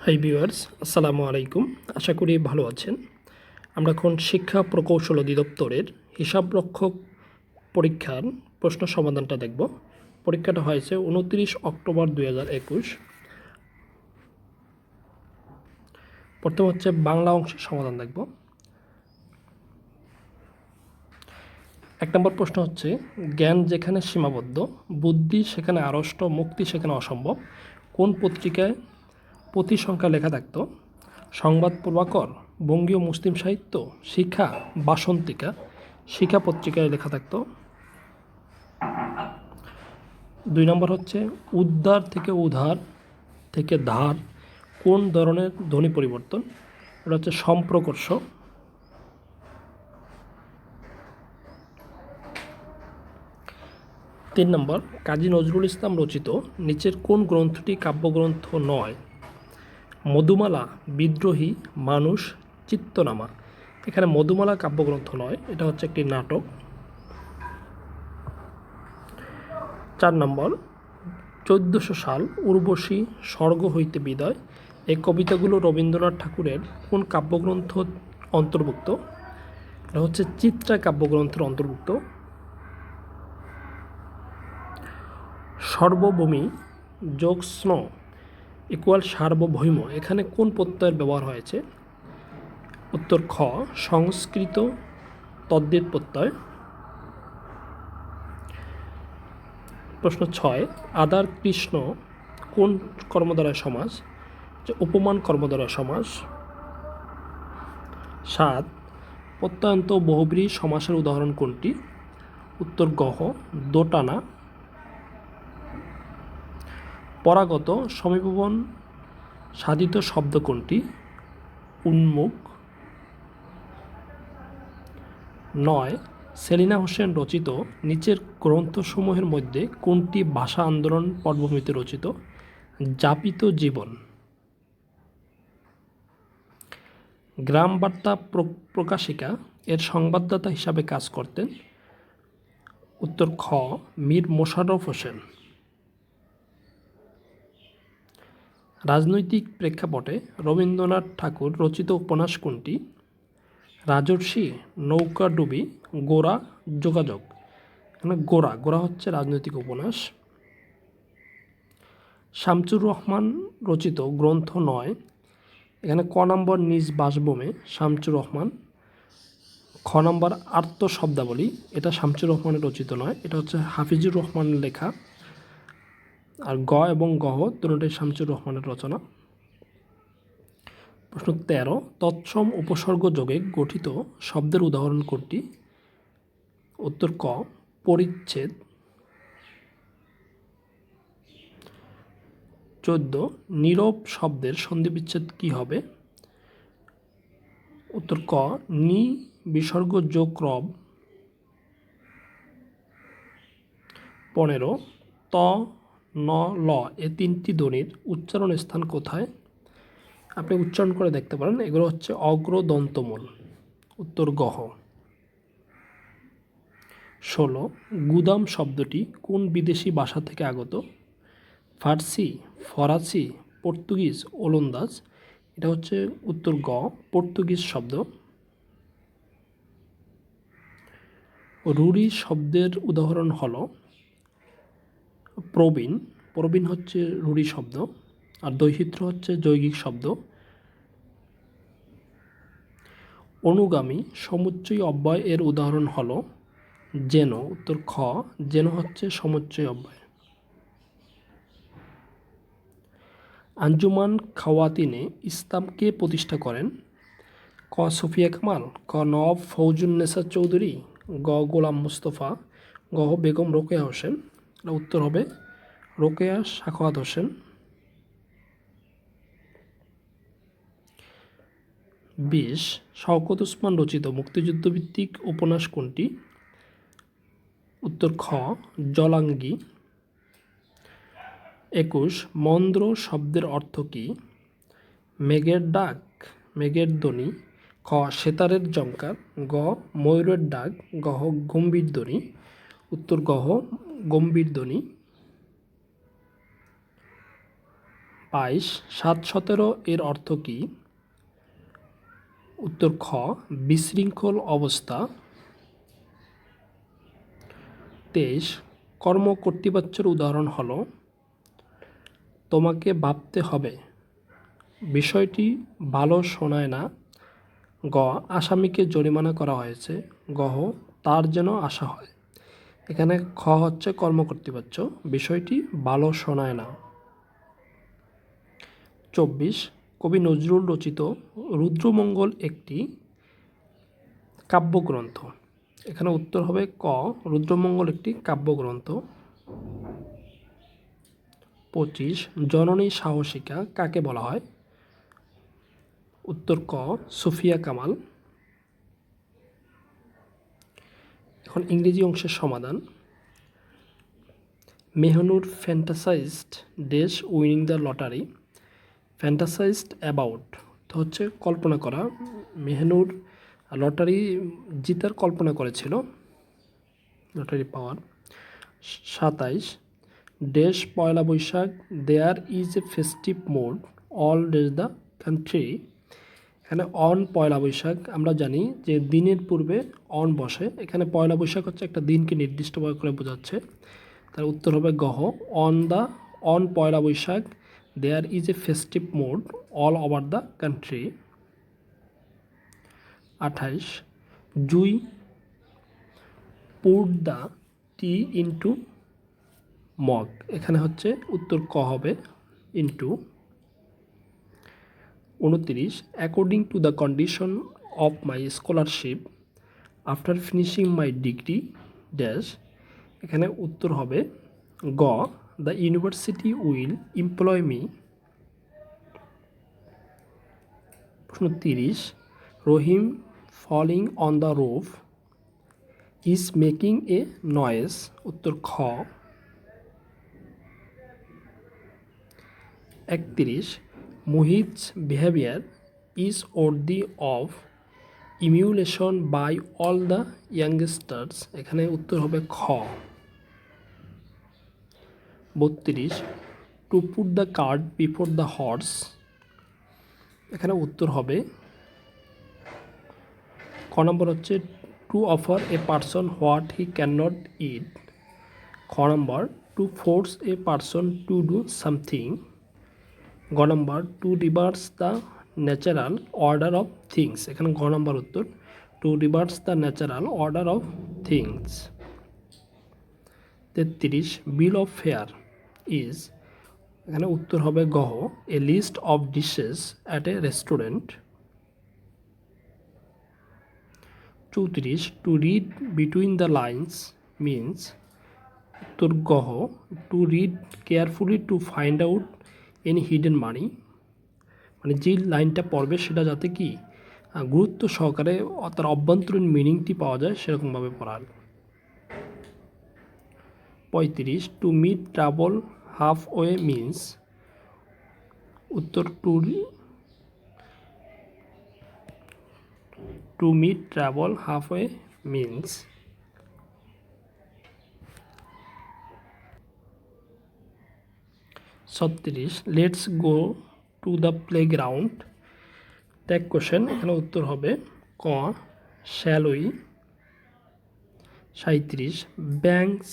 Hi viewers, আসসালামু আলাইকুম। আশা করি ভালো আছেন। আমরা এখন শিক্ষা প্রকৌশল অধিদপ্তরের হিসাবরক্ষক পরীক্ষার প্রশ্ন সমাধানটা দেখব। পরীক্ষাটা হয়েছে 29 অক্টোবর 2021। প্রথম হচ্ছে বাংলা অংশের সমাধান দেখব। 1 নম্বর প্রশ্ন হচ্ছে, জ্ঞান যেখানে সীমাবদ্ধ, বুদ্ধি সেখানে আড়ষ্ট, মুক্তি সেখানে অসম্ভব। কোন পত্রিকায় প্রতি সংখ্যা লেখা থাকত? সংবাদ প্রভাকর, বঙ্গীয় মুসলিম সাহিত্য, শিখা, বাসন্তিকা। শিখা পত্রিকায় লেখা থাকত। 2 নম্বর হচ্ছে, উদ্ধার থেকে উধার থেকে ধার কোন ধরনের ধ্বনি পরিবর্তন? এটা হচ্ছে সম্প্রকর্ষ। 3 নম্বর, কাজী নজরুল ইসলাম রচিত নিচের কোন গ্রন্থটি কাব্যগ্রন্থ নয়? মধুমালা, বিদ্রোহী, মানুষ, চিত্তনামা। এখানে মধুমালা কাব্যগ্রন্থ নয়, এটা হচ্ছে একটি নাটক। 4 নম্বর, 1400 সাল, উর্বশী, স্বর্গ হইতে বিদায়। এই কবিতাগুলো রবীন্দ্রনাথ ঠাকুরের কোন কাব্যগ্রন্থ অন্তর্ভুক্ত? এটা হচ্ছে চিত্রা কাব্যগ্রন্থের অন্তর্ভুক্ত। সর্বভূমি যোগ স্ন ইকুয়াল সার্বভৌম, এখানে কোন প্রত্যয়ের ব্যবহার হয়েছে? উত্তর খ, সংস্কৃত তদ্ধিত প্রত্যয়। প্রশ্ন 6, আদার কৃষ্ণ কোন কর্মদ্বারয় সমাস? যে উপমান কর্মদ্বারয় সমাস। 7, প্রত্যয়ন্ত বহুব্রী সমাসের উদাহরণ কোনটি? উত্তর গহ, দোটানা। পরাগত সমীপবন সাধিত শব্দ কোনটি? উন্মুখ। 9, সেলিনা হোসেন রচিত নিচের গ্রন্থসমূহের মধ্যে কোনটি ভাষা আন্দোলন পটভূমিতে রচিত? যাপিত জীবন। গ্রাম বার্তা প্রকাশিকা এর সংবাদদাতা হিসাবে কাজ করতেন? উত্তর খ, মীর মোশাররফ হোসেন। রাজনৈতিক প্রেক্ষাপটে রবীন্দ্রনাথ ঠাকুর রচিত উপন্যাস কোনটি? রাজর্ষি, নৌকাডুবি, গোরা, যোগাযোগ। এখানে গোরা হচ্ছে রাজনৈতিক উপন্যাস। শামসুর রহমান রচিত গ্রন্থ নয়, এখানে ক নম্বর নিজ বাসভূমে শামসুর রহমান। খ নম্বর আত্মশব্দাবলী, এটা শামসুর রহমানের রচিত নয়, এটা হচ্ছে হাফিজুর রহমানের লেখা। আর গ এবং গহ দুটোটাই শামসুর রহমানের রচনা। প্রশ্ন 13, তৎসম উপসর্গ যোগে গঠিত শব্দের উদাহরণ কোনটি? উত্তর ক, পরিচ্ছেদ। 14, নীরব শব্দের সন্ধিবিচ্ছেদ কি হবে? উত্তর ক, নি বিসর্গ যোগ রব। 15, ত, ন, ল এ তিনটি ধ্বনির উচ্চারণ স্থান কোথায়? আপনি উচ্চারণ করে দেখতে পারেন, এগুলো হচ্ছে অগ্রদন্তমূল। উত্তর গহ। 16, গুদাম শব্দটি কোন বিদেশি ভাষা থেকে আগত? ফার্সি, ফরাসি, পর্তুগিজ, ওলন্দাজ। এটা হচ্ছে উত্তর গ, পর্তুগিজ শব্দ। রুড়ি শব্দের উদাহরণ হলো প্রবীণ। প্রবীণ হচ্ছে রুড়ি শব্দ, আর দৈহিত্র হচ্ছে যৌগিক শব্দ। অনুগামী সমুচ্চয় অব্যয় এর উদাহরণ হলো যেন। উত্তর খ, যেন হচ্ছে সমুচ্চয় অব্যয়। আঞ্জুমান খাওয়াতিনে ইসলাম কে প্রতিষ্ঠা করেন? ক, সুফিয়া কামাল, ক, নওয়াব ফৌজুন্নেসা চৌধুরী, গ, গোলাম মুস্তফা, গ, বেগম রোকেয়া হোসেন। উত্তর হবে রোকেয়া সাখাওয়াত হোসেন। 20, শওকত ওসমান রচিত মুক্তিযুদ্ধভিত্তিক উপন্যাস কোনটি? উত্তর খ, জলাঙ্গি। 21, মন্দ্র শব্দের অর্থ কী? মেঘের ডাক, মেঘের ধ্বনি। খ, সেতারের ঝঙ্কার, গ, ময়ূরের ডাক, গহ, গম্ভীর ধ্বনি। উত্তর গহ, গম্ভীর ধ্বনি। 22 7 17 এর অর্থ কী? উত্তর খ বিশৃঙ্খল অবস্থা। 23 কর্ম কর্তৃবাচ্যের উদাহরণ হলো তোমাকে ভাবতে হবে, বিষয়টি ভালো শোনায় না। গ আসামিকে জরিমানা করা হয়েছে। গহ তার যেন আশা হয়। এখানে খ হচ্ছে কর্মকর্তৃবাচ্য, বিষয়টি ভালো শোনায় না। 24 কবি নজরুল রচিত রুদ্রমঙ্গল একটি কাব্যগ্রন্থ। এখানে উত্তর হবে ক রুদ্রমঙ্গল একটি কাব্যগ্রন্থ। 25 জননী সাহসিকা কাকে বলা হয়? উত্তর ক সুফিয়া কামাল। এখন ইংরেজি অংশের সমাধান। Mehnur fantasized dash winning the lottery. Fantasized about হচ্ছে কল্পনা করা। মেহনুর লটারি জিতার কল্পনা করেছিল, লটারি পাওয়ার। 27 dash Poila Baishakh there is a festive mood all dash the country. এখানে অন পয়লা বৈশাখ আমরা জানি যে দিনের পূর্বে অন বসে, এখানে পয়লা বৈশাখ হচ্ছে একটা দিনকে নির্দিষ্টভাবে করে বোঝাচ্ছে। তার উত্তর হবে গহ on Poila Baishakh there is a festive mood all over the country. 28 জুই put the tea into mug. এখানে হচ্ছে উত্তর ক হবে into. 29 according to the condition of my scholarship after finishing my degree dash. এখানে উত্তর হবে গ the university will employ me. প্রশ্ন 30 Rahim falling on the roof is making a noise. উত্তর খ। 31 মোহিত's behavior is worthy of emulation by all the youngsters। এখানে উত্তর হবে খ। 32 to put the cart before the horse. এখানে উত্তর হবে ক নম্বর হচ্ছে to offer a person what he can not eat. খ number to force a person to do something. গ number to reverse the natural order of things. এখানে গ number উত্তর to reverse the natural order of things. 33 bill of fare is. এখানে উত্তর হবে গহ a list of dishes at A restaurant. 34 to read between the lines means. উত্তর গহ to read carefully to find out any hidden meaning. মানে যেই লাইনটা পড়বে সেটা যাতে কি গুরুত্ব সহকারে তার অভ্যন্তরীণ মিনিংটি পাওয়া যায় সেরকমভাবে পড়ার। 35 to meet trouble half way means. উত্তর to meet trouble half way means. 36 let's go to the play ground tag question. এখানে উত্তর হবে ক shall we. 37 banks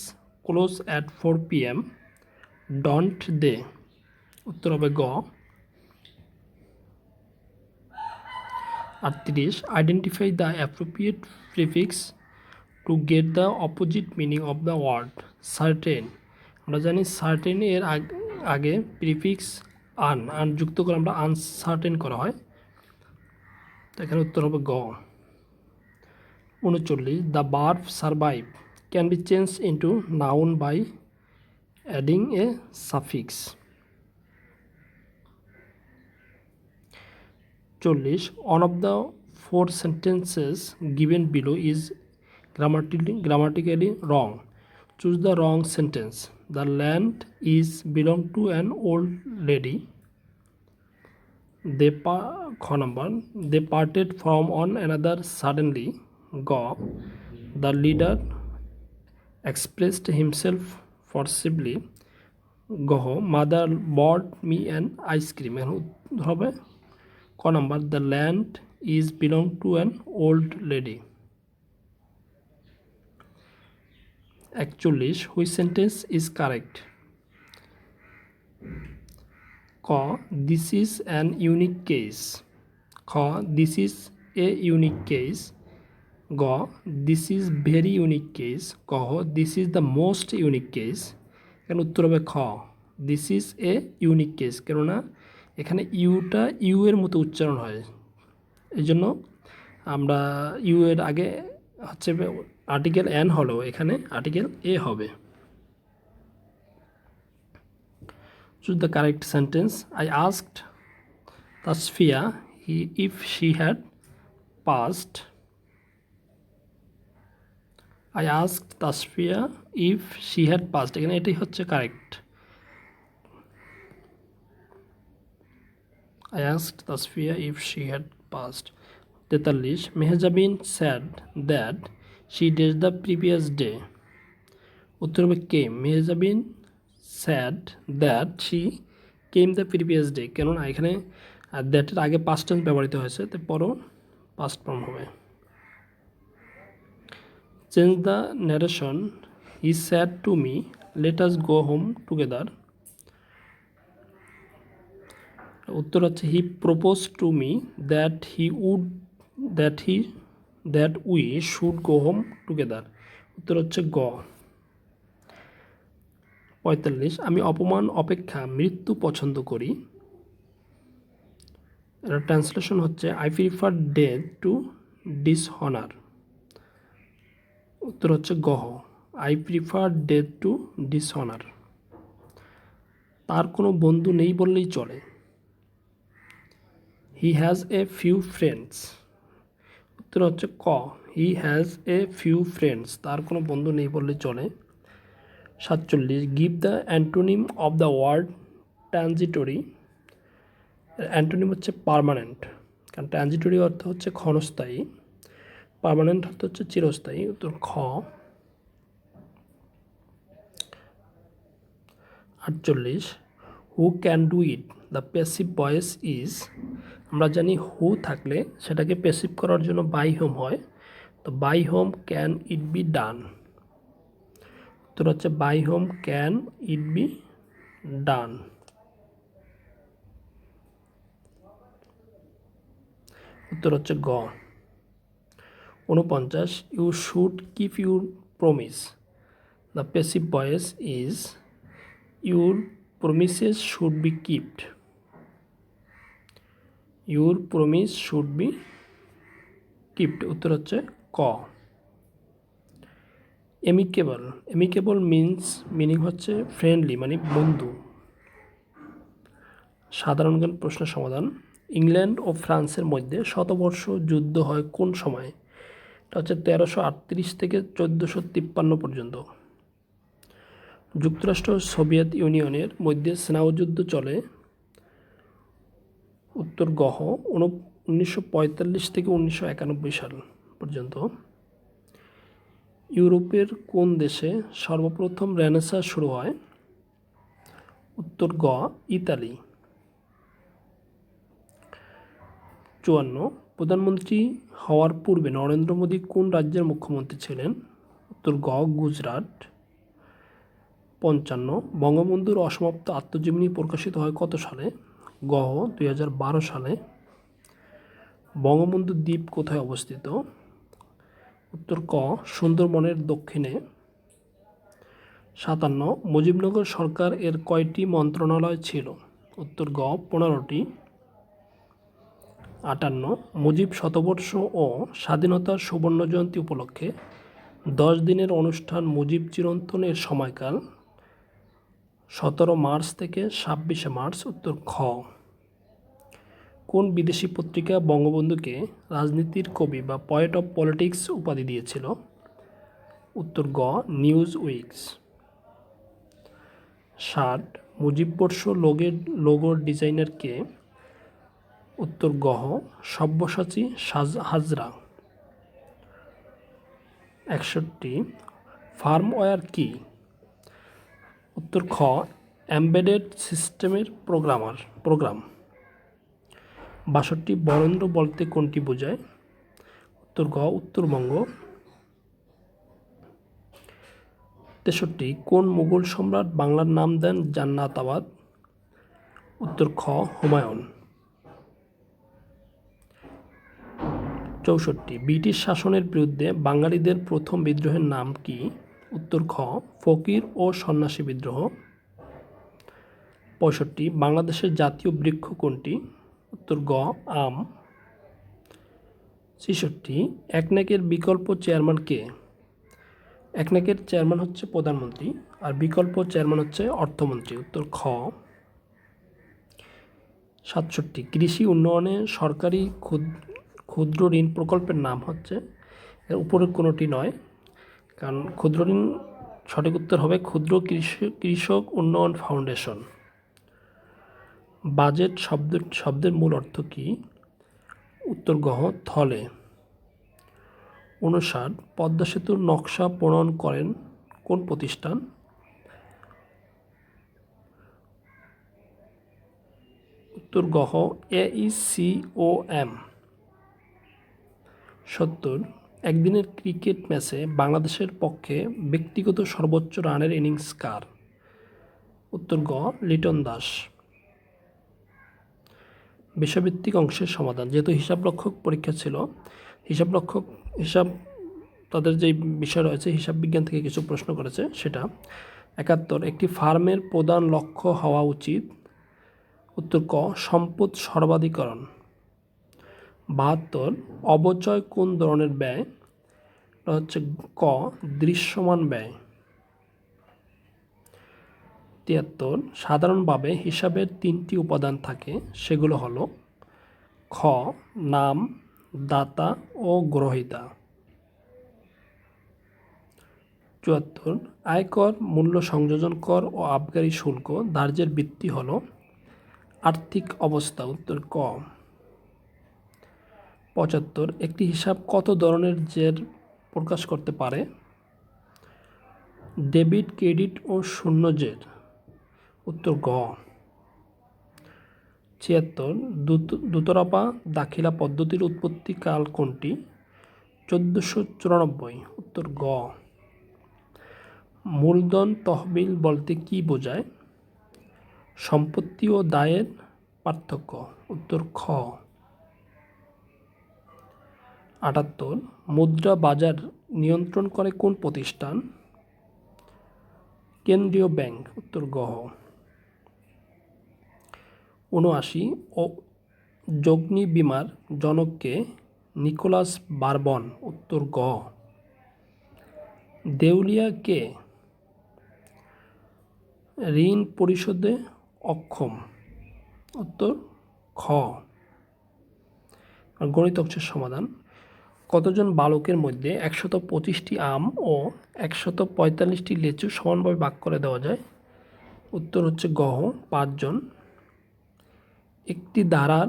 close at 4 PM don't they. উত্তর হবে গ। 38 identify the appropriate prefix to get the opposite meaning of the word certain. আমরা জানি certain এর আগে প্রিফিক্স আন যুক্ত করে আমরা আনসার্টেন করা হয়, তো এখানে উত্তর হবে গ। 39 the verb survive can be change into noun by adding a suffix. 40 one of the 4 sentences given below is grammatically wrong. Choose the wrong sentence. The land is belong to an old lady. They parted from one another suddenly. Go. The leader expressed himself forcibly. গহ mother bought me an ice cream, এখন উত্তর হবে ক number the land is belong to an old lady. 41 which sentence is correct? ক this is an unique case, খ this is a unique case, গ this is very unique case, ক this is the most unique case. এখানে উত্তর হবে খ this is a unique case, কেননা এখানে ইউটা ইউ এর মতো উচ্চারণ হয়, এই জন্য আমরা ইউ এর আগে হচ্ছে আর্টিকেল এন হলেও এখানে আর্টিকেল এ হবে। Choose the correct sentence. I asked Tasfia if she had passed. I asked Tasfia if she had passed. এখানে এটাই হচ্ছে correct. I asked Tasfia if she had passed. 43 Mehjabin said that she did the previous day. উত্তর হবে came. Mehjabin said that she came the previous day, কেননা এখানে দ্যাটের আগে past tense ব্যবহৃত হয়েছে, তো পরও পাস্ট ফর্ম হবে। Change the narration, he sad to me let us go home together. উত্তর হচ্ছে হি propose to me that we should go home together. উত্তর হচ্ছে গ। 45 আমি অপমান অপেক্ষা মৃত্যু পছন্দ করি। এর ট্রান্সলেশন হচ্ছে I prefer death to dishonour. উত্তর হচ্ছে গহ I prefer death to dishonour. তার কোনো বন্ধু নেই বললেই চলে। He has a few friends. উত্তর হচ্ছে ক he has a few friends, তার কোনো বন্ধু নেই বললেই চলে। 47 give the antonym of the word transitory. Antonym হচ্ছে পার্মানেন্ট, কারণ ট্রানজিটরি অর্থ হচ্ছে ক্ষণস্থায়ী, পার্মানেন্ট অর্থ হচ্ছে চিরস্থায়ী। উত্তর খ। 48 who can do it the passive voice is. আমরা জানি হু থাকলে সেটাকে প্যাসিভ করার জন্য বাই হোম হয়, তো by whom can it be done. উত্তর হচ্ছে by whom can it be done. উত্তর হচ্ছে গ। 49 you should keep your promise the passive voice is your promises should be keeped. Your promise should be keeped. উত্তর হচ্ছে ক। Amicable, amicable meaning হচ্ছে friendly, মানে বন্ধু। সাধারণ জ্ঞান প্রশ্নের সমাধান। ইংল্যান্ড ও ফ্রান্সের মধ্যে শতবর্ষ যুদ্ধ হয় কোন সময়ে? এটা হচ্ছে 1338 থেকে 1453 পর্যন্ত। যুক্তরাষ্ট্র ও সোভিয়েত ইউনিয়নের মধ্যে স্নায়ুযুদ্ধ চলে। উত্তর গহ 1945 থেকে 1991 সাল পর্যন্ত। ইউরোপের কোন দেশে সর্বপ্রথম রেনেসাঁ শুরু হয়? উত্তর গ ইতালি। 54 প্রধানমন্ত্রী হওয়ার পূর্বে নরেন্দ্র মোদী কোন রাজ্যের মুখ্যমন্ত্রী ছিলেন? উত্তর গ গুজরাট। 55 বঙ্গবন্ধুর অসমাপ্ত আত্মজীবনী প্রকাশিত হয় কত সালে? গ 2012 সালে। বঙ্গবন্ধু দ্বীপ কোথায় অবস্থিত? উত্তর ক সুন্দরবনের দক্ষিণে। 57 মুজিবনগর সরকার এর কয়টি মন্ত্রণালয় ছিল? উত্তর গ 15টি। 58 মুজিব শতবর্ষ ও স্বাধীনতার সুবর্ণ জয়ন্তী উপলক্ষে 10 দিনের অনুষ্ঠান মুজিব চিরন্তন এর সময়কাল 17 মার্চ থেকে 26 মার্চ। উত্তর খ। কোন বিদেশি পত্রিকা বঙ্গবন্ধুকে রাজনীতির কবি বা পয়েট অফ পলিটিক্স উপাধি দিয়েছিল? উত্তর গ নিউজ উইকস। 60 মুজিববর্ষ লোগোর ডিজাইনার কে? উত্তর গহ সব্যসাচী হাজরা। 61 ফার্মওয়্যার কি? উত্তর খ এমবেডেড সিস্টেমের প্রোগ্রাম। 62 বরেন্দ্র বলতে কোনটি বোঝায়? উত্তর গ উত্তরবঙ্গ। 63 কোন মুঘল সম্রাট বাংলার নাম দেন জান্নাতাবাদ? উত্তর খ হুমায়ুন। 64 ব্রিটিশ শাসনের বিরুদ্ধে বাঙালিদের প্রথম বিদ্রোহের নাম কি? উত্তর খ ফকির ও সন্ন্যাসী বিদ্রোহ। 65 বাংলাদেশের জাতীয় বৃক্ষ কোনটি? উত্তর গ আম। 66 একনেকের বিকল্প চেয়ারম্যান কে? একনেকের চেয়ারম্যান হচ্ছে প্রধানমন্ত্রী, আর বিকল্প চেয়ারম্যান হচ্ছে অর্থমন্ত্রী। উত্তর খ। 67 কৃষি উন্নয়নে সরকারি ক্ষুদ্র ঋণ প্রকল্পের নাম হচ্ছে, এর উপরের কোনোটি নয়, কারণ ক্ষুদ্র ঋণ সঠিক উত্তর হবে ক্ষুদ্র কৃষক উন্নয়ন ফাউন্ডেশন। বাজেট শব্দের মূল অর্থ কী? উত্তর গ থলে। 59 পদ্মা সেতুর নকশা প্রণয়ন করেন কোন প্রতিষ্ঠান? উত্তর গ AECOM। 70 একদিনের ক্রিকেট ম্যাচে বাংলাদেশের পক্ষে ব্যক্তিগত সর্বোচ্চ রানের ইনিংস কার? উত্তর গ লিটন দাস। বিষয়ভিত্তিক অংশের সমাধান, যেহেতু হিসাবরক্ষক পরীক্ষা ছিল, হিসাব তাদের যে বিষয় রয়েছে হিসাব বিজ্ঞান থেকে কিছু প্রশ্ন করেছে সেটা। 71 একটি ফার্মের প্রধান লক্ষ্য হওয়া উচিত? উত্তর ক সম্পদ সর্বাধিকরণ। 72 অবচয় কোন ধরনের ব্যয়? এটা হচ্ছে ক দৃশ্যমান ব্যয়। 73 সাধারণভাবে হিসাবের 3টি উপাদান থাকে, সেগুলো হলো খ নাম, দাতা ও গ্রহীতা। 74 আয়কর, মূল্য সংযোজন কর ও আবগারি শুল্ক ধার্যের ভিত্তি হলো আর্থিক অবস্থা। উত্তর ক। 75 একটি হিসাব কত ধরনের জের প্রকাশ করতে পারে? ডেবিট, ক্রেডিট ও শূন্য জের। উত্তর গ। 76 দুতরফা দাখিলা পদ্ধতির উৎপত্তি কাল কোনটি? 1494। উত্তর গ। মূলধন তহবিল বলতে কি বোঝায়? সম্পত্তি ও দায়ের পার্থক্য। উত্তর খ। 78 মুদ্রা বাজার নিয়ন্ত্রণ করে কোন প্রতিষ্ঠান? কেন্দ্রীয় ব্যাংক। উত্তর গ। 79 অগ্নিবীমার জনক কে? Nicolas bourbon. উত্তর গ। দেউলিয়া কে? ঋণ পরিশোধে অক্ষম। উত্তর খ। গণিত অংশের সমাধান, কতজন বালকের মধ্যে 125টি আম ও 145টি লিচু সমানভাবে ভাগ করে দেওয়া যায়? উত্তর হচ্ছে গ 5 জন। একটি ধারার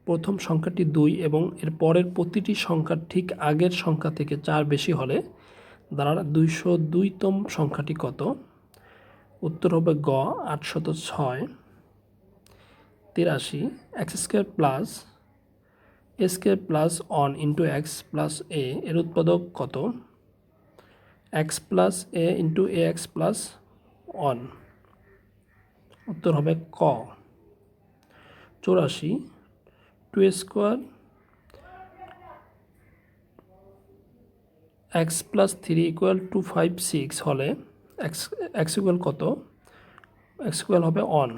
প্রথম সংখ্যাটি 2 এবং এর পরের প্রতিটি সংখ্যার ঠিক আগের সংখ্যা থেকে 4 বেশি হলে ধারার 202তম সংখ্যাটি কত? উত্তর হবে গ 806। 83 x² plus a² plus 1 into x plus a এর উৎপাদক কত? x plus a into ax plus 1। উত্তর হবে ক। 84 2² x প্লাস 3 ইকুয়াল টু 56 হলে x ইকুয়াল কত? x ইকুয়াল হবে 1।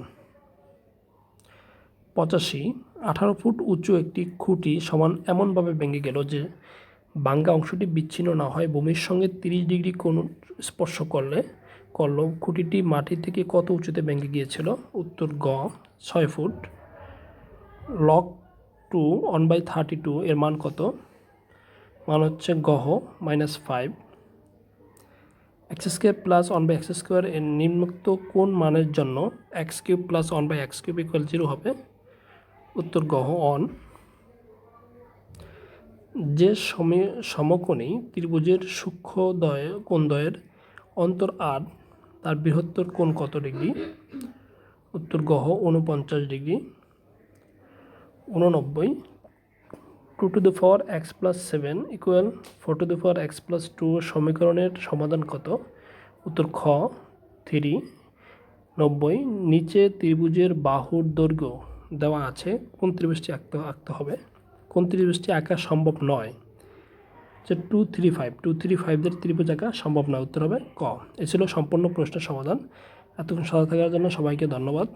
85 18 ফুট উঁচু একটি খুঁটি সমান এমনভাবে ভেঙে গেল যে ভাঙ্গা অংশটি বিচ্ছিন্ন না হয় ভূমির সঙ্গে 30 ডিগ্রি কোণ স্পর্শ করলো খুঁটিটি মাটি থেকে কত উঁচুতে ভেঙে গিয়েছিল? উত্তর গ 6 ফুট। লগ 2 1/32 এর মান কত? মান হচ্ছে গহ -5। x² প্লাস 1/x² এর নিম্নোক্ত কোন মানের জন্য x³ প্লাস 1/x³ ইকুয়াল 0 হবে? উত্তর গহ 1। যে সমকোণী ত্রিভুজের সূক্ষ্ম কোণদ্বয়ের অন্তর 8, তার বৃহত্তর কোণ কত ডিগ্রি? উত্তর গহ 49 degree. 89 2 to the power x plus 7 equal 4 to the power x plus 2 সমীকরণের সমাধান কত? উত্তর খ 3। 90 নিচে ত্রিভুজের বাহুর দৈর্ঘ্য দেওয়া আছে, কোন ত্রিভুজটি আঁকতে হবে? কোন ত্রিভুজটি আঁকা সম্ভব নয়? যে 235 ত্রিভুজ আঁকা সম্ভব নয়, উত্তর হবে ক। এ ছিল সম্পূর্ণ প্রশ্নের সমাধান। এতক্ষণ সাথে থাকার জন্য সবাইকে ধন্যবাদ।